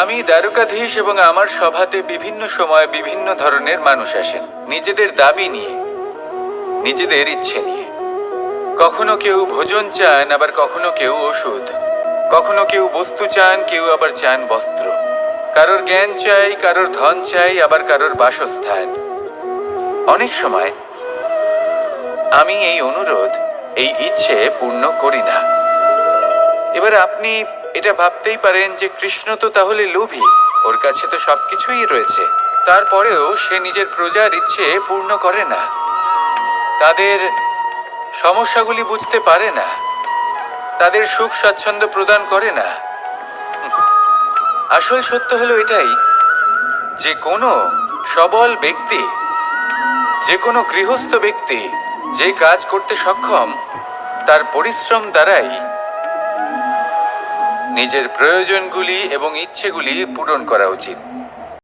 আমি দ্বারকাধীশ এবং আমার সভাতে বিভিন্ন সময় বিভিন্ন ধরনের মানুষ আসেন নিজেদের দাবি নিয়ে, নিজেদের ইচ্ছে নিয়ে। কখনো কেউ ভোজন চান, আবার কখনো কেউ ওষুধ, কখনো কেউ বস্তু চান, কেউ আবার চান বস্ত্র। কারোর জ্ঞান চাই, কারোর ধন চাই, আবার কারোর বাসস্থান। অনেক সময় আমি এই অনুরোধ, এই ইচ্ছে পূর্ণ করি না। এবার আপনি এটা ভাবতেই পারেন যে কৃষ্ণ তো তাহলে লোভী, ওর কাছে তো সবকিছুই রয়েছে, তারপরেও সে নিজের প্রজার ইচ্ছে পূর্ণ করে না, তাদের সমস্যাগুলি বুঝতে পারে না, তাদের সুখ স্বাচ্ছন্দ্য প্রদান করে না। আসল সত্য হলো এটাই যে কোনো সবল ব্যক্তি, যে কোনো গৃহস্থ ব্যক্তি যে কাজ করতে সক্ষম, তার পরিশ্রম দ্বারাই নিজের প্রয়োজনগুলি এবং ইচ্ছেগুলি পূরণ করা উচিত।